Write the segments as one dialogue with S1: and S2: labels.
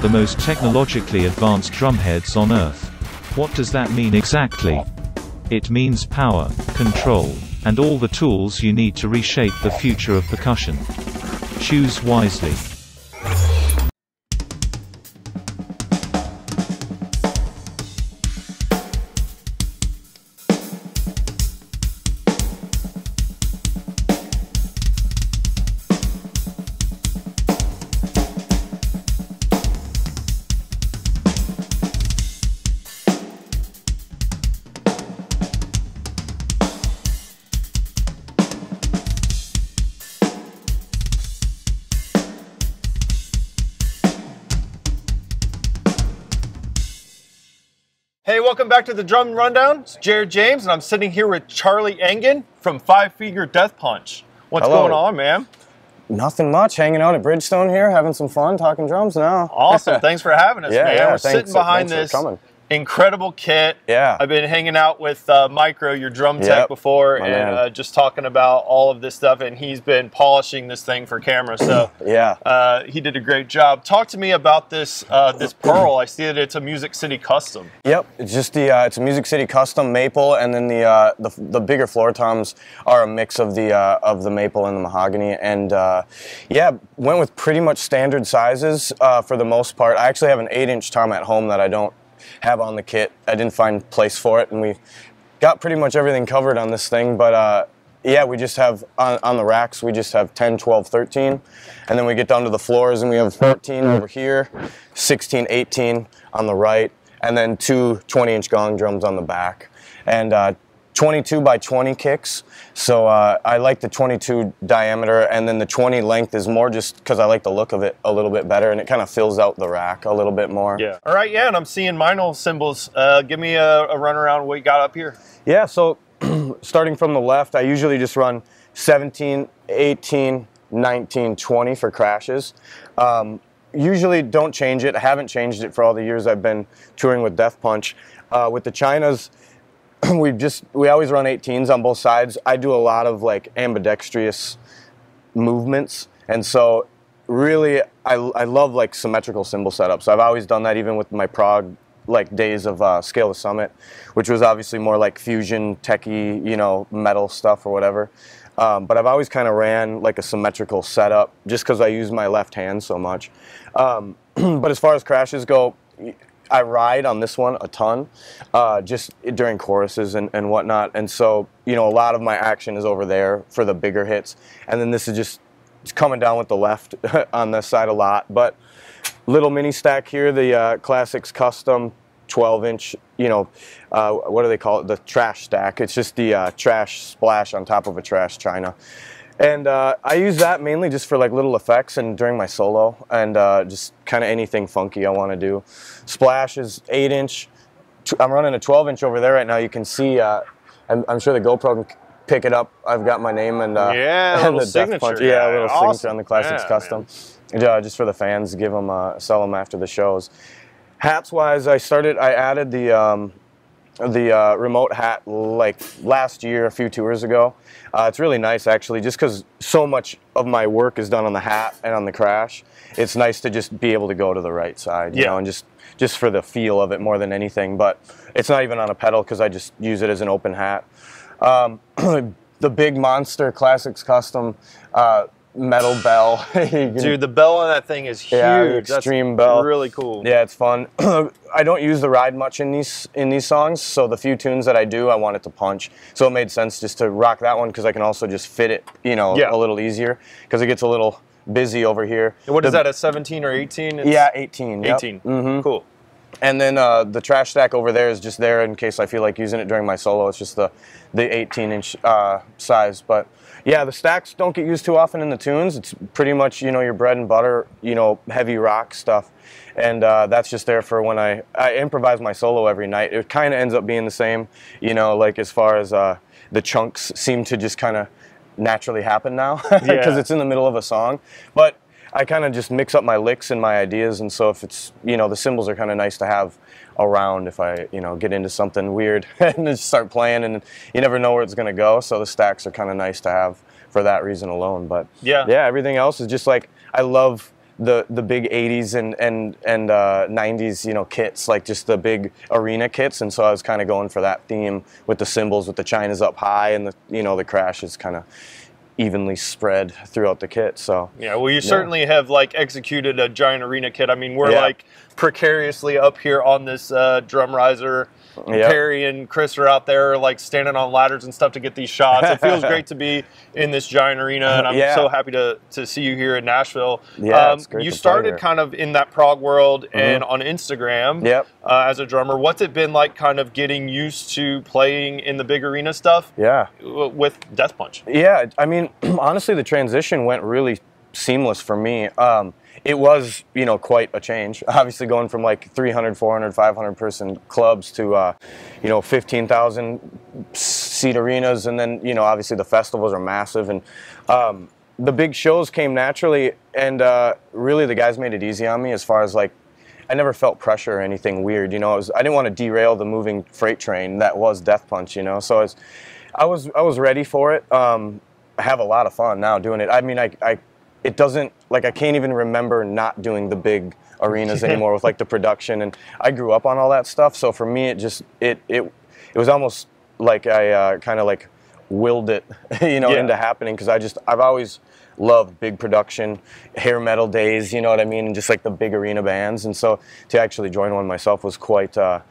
S1: the most technologically advanced drumheads on Earth. What does that mean exactly? It means power, control, and all the tools you need to reshape the future of percussion. Choose wisely.
S2: Hey, welcome back to the Drum Rundown. It's Jared James, and I'm sitting here with Charlie ENGEN from Five Finger Death Punch. What's
S3: Hello.
S2: going on, man?
S3: Nothing much. Hanging out at Bridgestone here, having some fun, talking drums now.
S2: Awesome. Thanks for having us, man.
S3: Yeah,
S2: We're sitting behind this incredible kit.
S3: Yeah.
S2: I've been hanging out with Micro, your drum tech, before, and just talking about all of this stuff, and he's been polishing this thing for camera, so
S3: yeah,
S2: he did a great job. Talk to me about this this Pearl. I see that it's a Music City custom.
S3: Yep, it's just it's a Music City custom maple, and then the bigger floor toms are a mix of the maple and the mahogany, and yeah, went with pretty much standard sizes for the most part. I actually have an 8-inch tom at home that I don't have on the kit. I didn't find place for it, and we got pretty much everything covered on this thing, but yeah, we just have on the racks, we just have 10, 12, 13, and then we get down to the floors and we have 14 over here, 16, 18 on the right, and then two 20-inch Gong Drums on the back, and 22 by 20 kicks. So I like the 22 diameter, and then the 20 length is more just because I like the look of it a little bit better, and it kind of fills out the rack a little bit more.
S2: Yeah. All right, yeah, and I'm seeing Meinl Cymbals. Give me a run around what you got up here.
S3: Yeah, so starting from the left, I usually just run 17, 18, 19, 20 for crashes. Usually don't change it. I haven't changed it for all the years I've been touring with Death Punch. With the Chinas, we always run 18s on both sides. I do a lot of like ambidextrous movements, and so really I love like symmetrical cymbal setups. I've always done that even with my prog like days of Scale to Summit, which was obviously more like fusion techie, you know, metal stuff or whatever. But I've always kind of ran like a symmetrical setup just because I use my left hand so much. But as far as crashes go, I ride on this one a ton, just during choruses and whatnot, and so, you know, a lot of my action is over there for the bigger hits, and then this is just coming down with the left on this side a lot. But little mini stack here, the Classics Custom 12-inch, you know, what do they call it? The trash stack. It's just the trash splash on top of a trash china. And I use that mainly just for like little effects and during my solo, and just kind of anything funky I want to do. Splash is 8-inch. I'm running a 12-inch over there right now. You can see, I'm sure the GoPro can pick it up. I've got my name and, and the Death Punch. Yeah, a little signature on the Classics Custom. Just for the fans, give them, sell them after the shows. Hats-wise, I added the remote hat like last year, a few tours ago. It's really nice actually, just because so much of my work is done on the hat and on the crash. It's nice to just be able to go to the right side, you know, and just for the feel of it more than anything. But it's not even on a pedal because I just use it as an open hat. The big monster Classics Custom metal bell.
S2: Dude, the bell on that thing is huge.
S3: Yeah, the extreme bell.
S2: Really cool.
S3: Yeah, it's fun. I don't use the ride much in these songs, so the few tunes that I do, I want it to punch. So it made sense just to rock that one because I can also just fit it, you know, a little easier because it gets a little busy over here.
S2: And what is that, a 17 or 18?
S3: Yeah, 18.
S2: 18.
S3: Yep.
S2: Cool.
S3: And then the trash stack over there is just there in case I feel like using it during my solo. It's just the 18-inch size. But yeah, the stacks don't get used too often in the tunes. It's pretty much, you know, your bread and butter, you know, heavy rock stuff. And that's just there for when I improvise my solo every night. It kind of ends up being the same, you know, like as far as the chunks seem to just kind of naturally happen now because it's in the middle of a song. But I kind of just mix up my licks and my ideas, and so if it's, you know, the cymbals are kind of nice to have around if I, you know, get into something weird and just start playing, and you never know where it's going to go, so the stacks are kind of nice to have for that reason alone. But yeah, everything else is just like, I love the big 80s and 90s, you know, kits, like just the big arena kits. And so I was kind of going for that theme with the cymbals, with the chinas up high, and the, you know, the crash is kind of evenly spread throughout the kit. So
S2: yeah, well, you certainly have like executed a giant arena kit. I mean, we're like precariously up here on this drum riser. Perry and Chris are out there like standing on ladders and stuff to get these shots. It feels great to be in this giant arena, and I'm so happy to see you here in Nashville.
S3: It's great
S2: you
S3: to
S2: started kind of in that prog world and on Instagram as a drummer. What's it been like kind of getting used to playing in the big arena stuff with Death Punch? Yeah,
S3: I mean, honestly, the transition went really seamless for me. It was, you know, quite a change. Obviously going from like 300, 400, 500 person clubs to, you know, 15,000 seat arenas. And then, you know, obviously the festivals are massive. And the big shows came naturally. And really the guys made it easy on me as far as like, I never felt pressure or anything weird. You know, I didn't want to derail the moving freight train that was Death Punch, you know. So I was ready for it. I have a lot of fun now doing it. I mean, it doesn't, like, I can't even remember not doing the big arenas anymore with like the production, and I grew up on all that stuff. So for me, it was almost like I kind of like willed it, you know, into happening, because I've always loved big production, hair metal days, you know what I mean, and just like the big arena bands. And so to actually join one myself was quite, I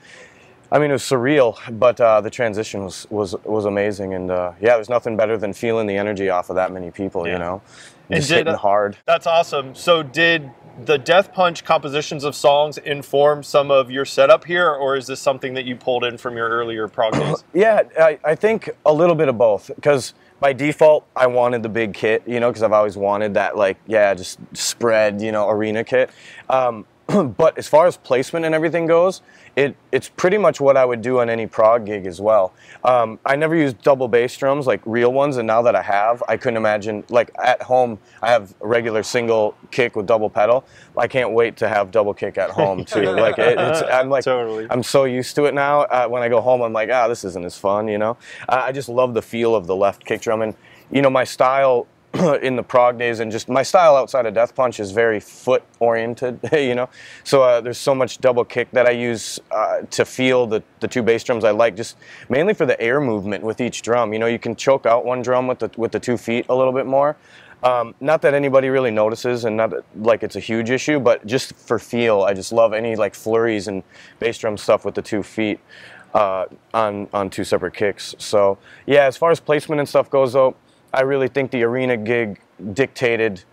S3: mean, it was surreal, but the transition was amazing. And yeah, there's nothing better than feeling the energy off of that many people, you know, and just hitting hard.
S2: That's awesome. So did the Death Punch compositions of songs inform some of your setup here, or is this something that you pulled in from your earlier prog days?
S3: Yeah, I think a little bit of both, because by default, I wanted the big kit, you know, because I've always wanted that, like, just spread, you know, arena kit. But as far as placement and everything goes, it's pretty much what I would do on any prog gig as well. I never used double bass drums, like real ones, and now that I have, I couldn't imagine, like at home, I have a regular single kick with double pedal. I can't wait to have double kick at home too. Like I'm like, I'm so used to it now. When I go home, I'm like, this isn't as fun, you know? I just love the feel of the left kick drum, and you know, my style in the prog days, and just my style outside of Death Punch is very foot oriented, you know, so there's so much double kick that I use to feel the two bass drums I like, just mainly for the air movement with each drum. You know, you can choke out one drum with the 2 feet a little bit more. Not that anybody really notices, and not that, like, it's a huge issue, but just for feel, I just love any like flurries and bass drum stuff with the 2 feet on 2 separate kicks. So yeah, as far as placement and stuff goes though, I really think the arena gig dictated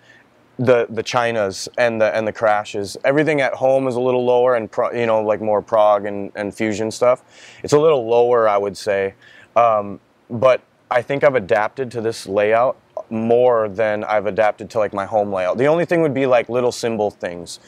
S3: the chinas and the crashes. Everything at home is a little lower, and you know, like more prog and fusion stuff. It's a little lower, I would say, but I think I've adapted to this layout more than I've adapted to like my home layout. The only thing would be like little cymbal things.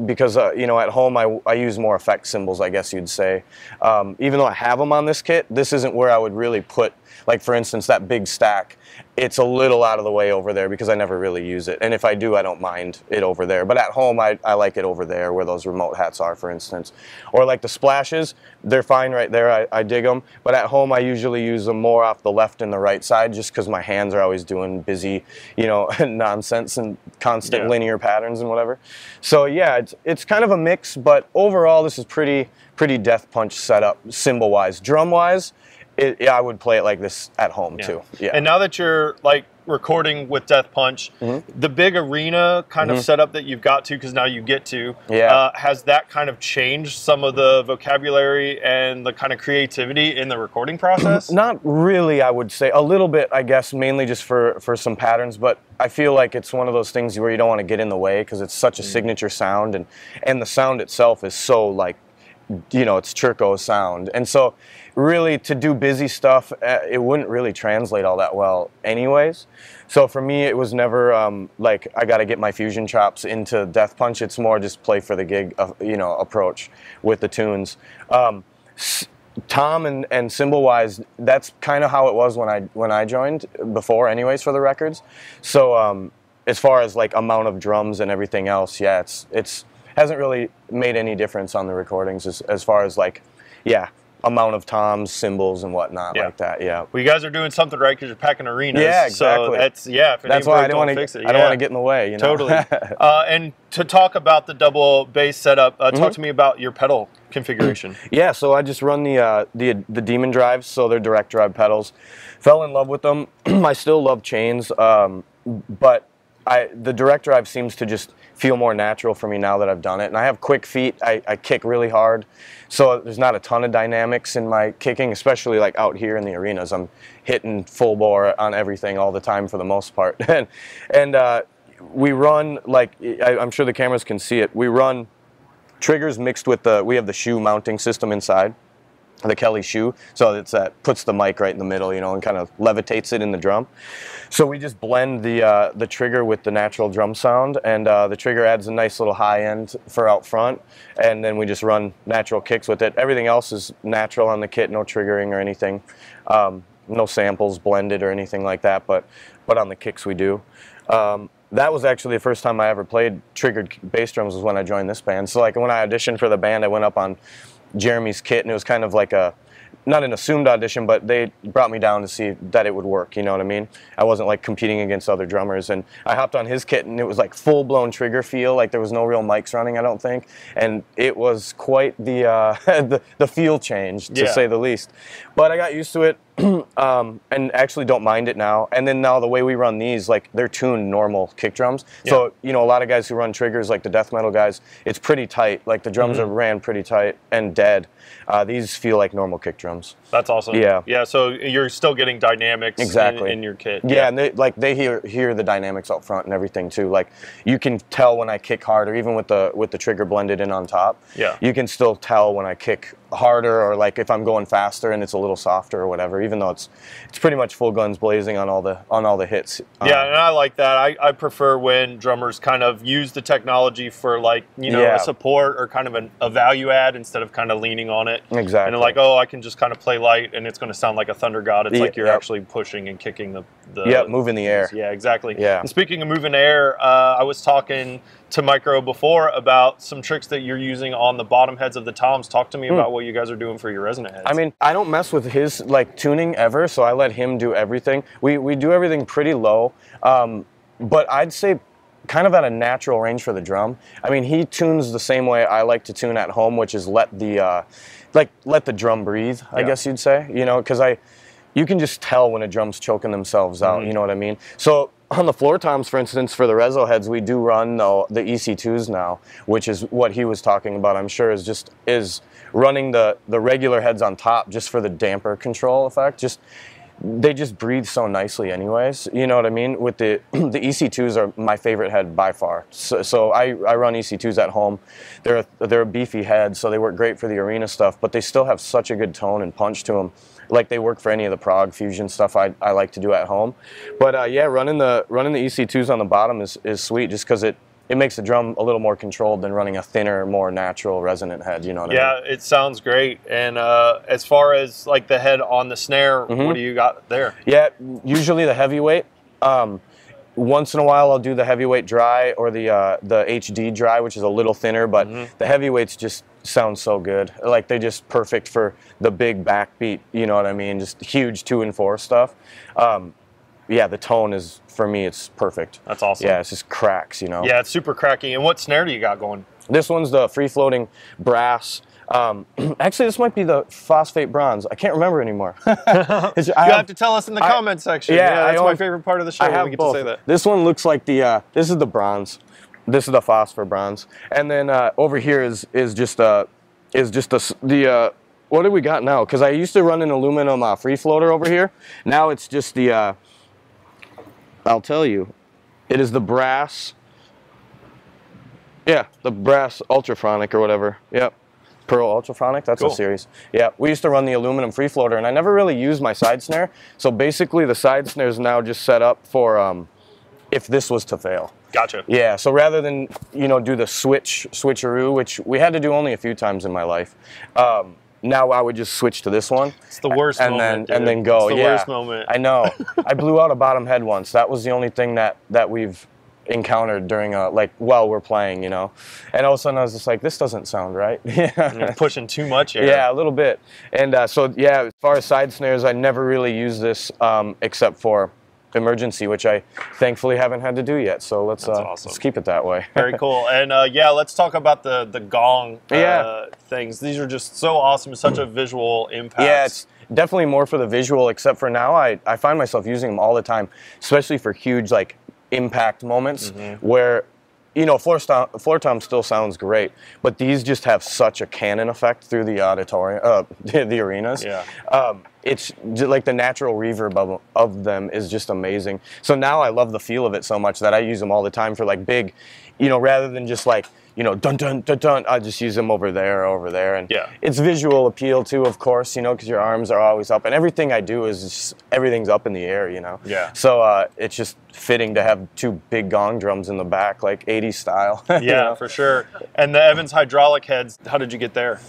S3: Because you know, at home I use more effect cymbals, I guess you'd say. Even though I have them on this kit, this isn't where I would really put, like for instance, that big stack. It's a little out of the way over there because I never really use it. And if I do, I don't mind it over there. But at home, I like it over there where those remote hats are, for instance. Or like the splashes, they're fine right there. I dig them. But at home, I usually use them more off the left and the right side, just because my hands are always doing busy, you know, nonsense and constant linear patterns and whatever. So yeah, it's kind of a mix. But overall, this is pretty Death Punch setup, cymbal-wise. Drum-wise, I would play it like this at home too. Yeah. And
S2: now that you're like recording with Death Punch, the big arena kind of setup that you've got to, because now you get to, has that kind of changed some of the vocabulary and the kind of creativity in the recording process? Not
S3: really, I would say. A little bit, I guess, mainly just for some patterns, but I feel like it's one of those things where you don't want to get in the way, because it's such a signature sound, and the sound itself is so, like, you know, it's Churko sound. And so really to do busy stuff, it wouldn't really translate all that well anyways. So for me, it was never like I got to get my fusion chops into Death Punch. It's more just play for the gig, you know, approach with the tunes. Tom and cymbal wise, that's kind of how it was when I joined before anyways for the records. So as far as like amount of drums and everything else, yeah, it's hasn't really made any difference on the recordings as far as like, yeah, amount of toms, cymbals, and whatnot like that. Yeah.
S2: Well, you guys are doing something right because you're packing arenas.
S3: Yeah, exactly.
S2: So that's If it
S3: that's
S2: ain't
S3: why
S2: broke, don't fix it.
S3: I don't want to get in the way. You know?
S2: Totally. And to talk about the double bass setup, talk to me about your pedal configuration.
S3: Yeah, so I just run the Demon drives, so they're direct drive pedals. Fell in love with them. I still love chains, but the direct drive seems to just feel more natural for me now that I've done it. And I have quick feet. I kick really hard, so there's not a ton of dynamics in my kicking, especially like out here in the arenas. I'm hitting full bore on everything all the time for the most part. and we run, like, I'm sure the cameras can see it, we run triggers mixed with we have the shoe mounting system inside, the Kelly shoe, so it's puts the mic right in the middle, you know, and kind of levitates it in the drum. So we just blend the trigger with the natural drum sound, and the trigger adds a nice little high end for out front, and then we just run natural kicks with it. Everything else is natural on the kit, no triggering or anything, no samples blended or anything like that, but on the kicks we do. That was actually the first time I ever played triggered bass drums, was when I joined this band. So like when I auditioned for the band, I went up on Jeremy's kit, and it was kind of like not an assumed audition, but they brought me down to see that it would work, you know what I mean? I wasn't like competing against other drummers, and I hopped on his kit, and it was like full-blown trigger feel, like there was no real mics running, I don't think, and it was quite the the feel change, to say the least. But I got used to it, and actually don't mind it now. And then now the way we run these, like, they're tuned normal kick drums. So, you know, a lot of guys who run triggers, like the death metal guys, it's pretty tight. Like the drums are ran pretty tight and dead. These feel like normal kick drums.
S2: That's awesome.
S3: Yeah.
S2: Yeah, so you're still getting dynamics in your kit.
S3: Yeah, and they hear the dynamics up front and everything too. Like you can tell when I kick harder, even with the trigger blended in on top. Yeah. You can still tell when I kick harder, or like if I'm going faster and it's a little softer or whatever, even though it's pretty much full guns blazing on all the hits.
S2: Yeah, and I like that. I prefer when drummers kind of use the technology for, like, you know, a support or kind of a value add instead of kind of leaning on it.
S3: Exactly.
S2: And like, oh, I can just kind of play light and it's going to sound like a thunder god. It's like you're actually pushing and kicking the
S3: move in the air.
S2: Yeah, exactly.
S3: Yeah.
S2: And speaking of moving air, I was talking to Micro before about some tricks that you're using on the bottom heads of the toms. Talk to me about what you guys are doing for your resonant heads.
S3: I mean, I don't mess with his like tuning ever, so I let him do everything. We do everything pretty low, but I'd say kind of at a natural range for the drum. I mean, he tunes the same way I like to tune at home, which is let the drum breathe, I guess you'd say, you know, because you can just tell when a drum's choking themselves out, you know what I mean? So on the floor toms, for instance, for the reso heads, we do run the EC2s now, which is what he was talking about, I'm sure, is running the regular heads on top just for the damper control effect. They just breathe so nicely anyways, you know what I mean? With the EC2s are my favorite head by far. So I run EC2s at home. They're a beefy head, so they work great for the arena stuff, but they still have such a good tone and punch to them. Like they work for any of the prog fusion stuff I like to do at home. But yeah, running the EC2s on the bottom is sweet, just because it makes the drum a little more controlled than running a thinner, more natural resonant head, you know what I mean?
S2: Yeah, it sounds great. And as far as like the head on the snare, what do you got there? Yeah,
S3: usually the heavyweight. Once in a while I'll do the heavyweight dry, or the HD dry, which is a little thinner, but the heavyweights just sound so good. Like they're just perfect for the big backbeat, you know what I mean? Just huge 2 and 4 stuff. Yeah, the tone is, for me, it's perfect.
S2: That's awesome.
S3: Yeah, it's just cracks, you know?
S2: Yeah, it's super cracky. And what snare do you got going?
S3: This one's the free-floating brass. Actually, this might be the phosphate bronze. I can't remember anymore.
S2: You have to tell us in the comment section. Yeah, that's my favorite part of the show.
S3: I get to say that. This one looks like this is the bronze. This is the phosphor bronze. And then over here is just what do we got now? Because I used to run an aluminum free floater over here. Now it's just the I'll tell you, it is the brass. Yeah, the brass ultrafonic or whatever. Yep. Pearl Ultrafonic, that's a series. Yeah, we used to run the aluminum free floater, and I never really used my side snare. So basically the side snare is now just set up for if this was to fail.
S2: Gotcha.
S3: Yeah, so rather than, you know, do the switcheroo, which we had to do only a few times in my life, now I would just switch to this one.
S2: It's the worst moment,
S3: and then go.
S2: It's the worst moment.
S3: I know. I blew out a bottom head once. That was the only thing that we've encountered during like while we're playing, you know. And all of a sudden I was just like, this doesn't sound right.
S2: You're pushing too much air.
S3: Yeah, a little bit. And so yeah, as far as side snares, I never really use this except for emergency, which I thankfully haven't had to do yet. So let's
S2: awesome.
S3: let's keep it that way.
S2: Very cool. And yeah, let's talk about the Gong things. These are just so awesome. It's such a visual impact.
S3: Yeah, it's definitely more for the visual, except for now I find myself using them all the time, especially for huge like impact moments where, you know, floor tom still sounds great, but these just have such a cannon effect through the auditorium, the arenas.
S2: Yeah.
S3: It's just like the natural reverb of them is just amazing. So now I love the feel of it so much that I use them all the time for like big, you know, rather than just like, you know, dun dun dun dun. I just use them over there, and
S2: yeah,
S3: it's visual appeal too, of course, you know, because your arms are always up, and everything I do is just, everything's up in the air, you know.
S2: Yeah.
S3: So it's just fitting to have two big gong drums in the back, like 80s style.
S2: Yeah,
S3: you know?
S2: for sure. And the Evans hydraulic heads, how did you get there?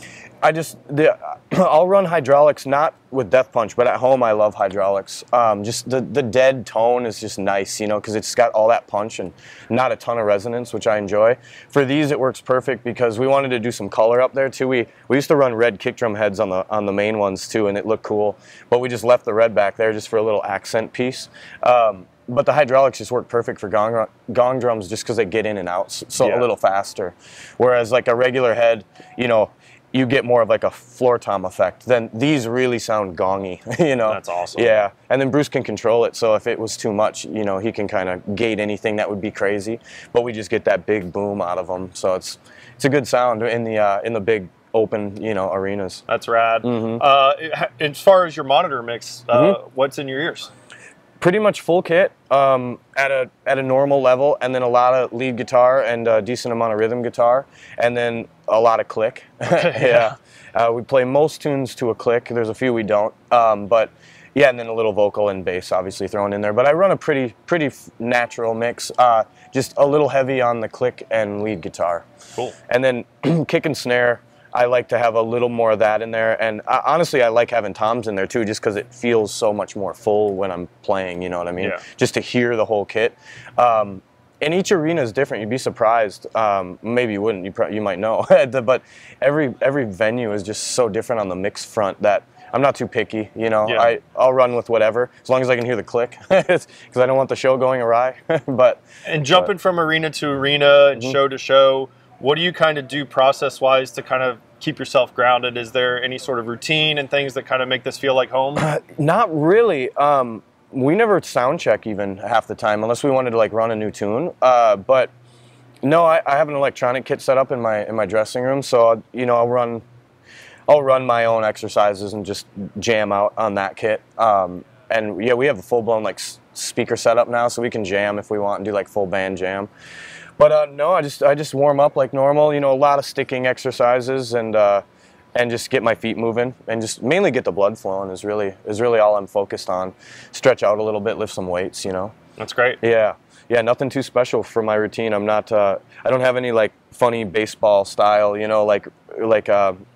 S3: I'll run hydraulics, not with Death Punch, but at home I love hydraulics. Just the dead tone is just nice, you know, because it's got all that punch and not a ton of resonance, which I enjoy. For these, it works perfect because we wanted to do some color up there too. We used to run red kick drum heads on the main ones too, and it looked cool. But we just left the red back there just for a little accent piece. But the hydraulics just work perfect for gong drums just because they get in and out so a little faster. Whereas like a regular head, you know, you get more of like a floor tom effect. Then these really sound gongy, you know.
S2: That's awesome.
S3: Yeah, and then Bruce can control it, so if it was too much, you know, he can kind of gate anything that would be crazy. But we just get that big boom out of them, so it's a good sound in the big open, you know, arenas.
S2: That's rad. As far as your monitor mix, what's in your ears?
S3: Pretty much full kit at a normal level, and then a lot of lead guitar and a decent amount of rhythm guitar, and then a lot of click. Yeah. We play most tunes to a click. There's a few we don't, but yeah, and then a little vocal and bass obviously thrown in there. But I run a pretty natural mix, just a little heavy on the click and lead guitar.
S2: Cool.
S3: And then kick and snare, I like to have a little more of that in there, and honestly I like having toms in there too, just because it feels so much more full when I'm playing, you know what I mean?
S2: Yeah.
S3: Just to hear the whole kit. And each arena is different. You'd be surprised. Maybe you wouldn't. You might know. But every venue is just so different on the mix front that I'm not too picky. You know,
S2: yeah.
S3: I'll run with whatever as long as I can hear the click, because I don't want the show going awry.
S2: And jumping from arena to arena and show to show, what do you kind of do process-wise to kind of keep yourself grounded? Is there any sort of routine and things that kind of make this feel like home?
S3: Not really. We never sound check even half the time unless we wanted to like run a new tune. But no, I have an electronic kit set up in my dressing room, so you know I'll run my own exercises and just jam out on that kit. And yeah, we have a full-blown like speaker setup now, so we can jam if we want and do like full band jam. But no, I just warm up like normal. You know, a lot of sticking exercises and just get my feet moving and just mainly get the blood flowing is really all I'm focused on. Stretch out a little bit, lift some weights. You know.
S2: That's great.
S3: Yeah. Yeah, nothing too special for my routine. I'm not. I don't have any like funny baseball style. You know, like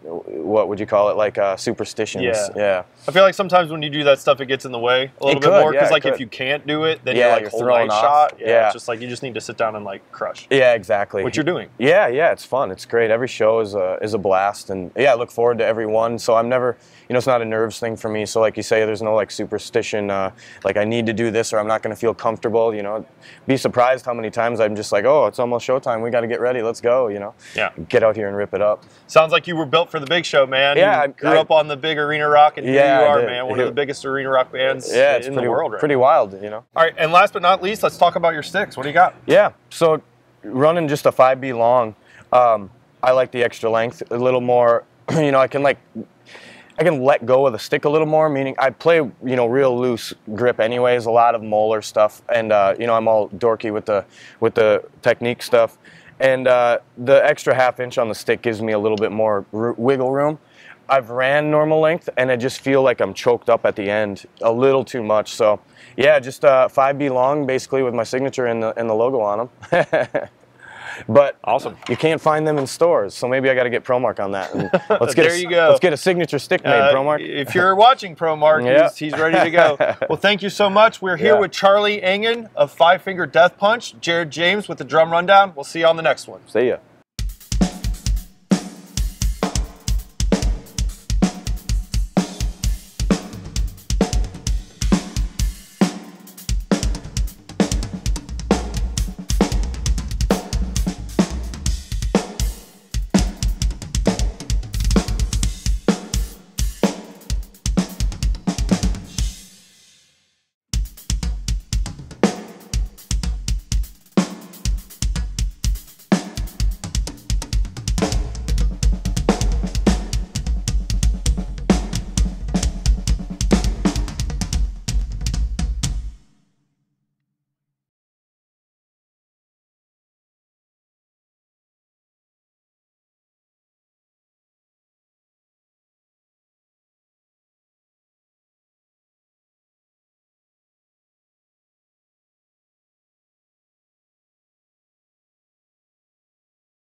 S3: what would you call it? Like superstitions.
S2: Yeah.
S3: Yeah.
S2: I feel like sometimes when you do that stuff, it gets in the way a little bit more. Because like if you can't do it, then you're like
S3: throwing
S2: off. Shot. Yeah. It's just like you just need to sit down and like crush.
S3: Yeah, exactly.
S2: What you're doing.
S3: Yeah, it's fun. It's great. Every show is a blast, and yeah, I look forward to every one. So I'm never, you know, it's not a nerves thing for me. So like you say, there's no like superstition. Like I need to do this or I'm not going to feel comfortable. You know, be surprised how many times I'm just like, oh, it's almost showtime. We got to get ready. Let's go. You know.
S2: Yeah.
S3: Get out here and rip it up.
S2: Sounds like you were built for the big show, man.
S3: Yeah.
S2: You grew up on the big arena rock, and here you are, man. One of the biggest arena rock bands in the world right
S3: pretty
S2: now.
S3: Wild, you know.
S2: All right, and last but not least, let's talk about your sticks. What do you got?
S3: Yeah, so running just a 5B long, I like the extra length, a little more, you know, I can let go of the stick a little more, meaning I play, you know, real loose grip anyways, a lot of molar stuff, and, you know, I'm all dorky with the technique stuff, and the extra ½ inch on the stick gives me a little bit more wiggle room. I've ran normal length, and I just feel like I'm choked up at the end a little too much. So, yeah, just 5B long, basically, with my signature and the logo on them. But
S4: awesome.
S3: You can't find them in stores, so maybe I got to get ProMark on that. And let's get
S2: there you go.
S3: Let's get a signature stick made, ProMark.
S2: If you're watching ProMark,
S3: Yeah.
S2: he's ready to go. Well, thank you so much. We're here with Charlie Engen of Five Finger Death Punch, Jared James with the Drum Rundown. We'll see you on the next one.
S3: See ya.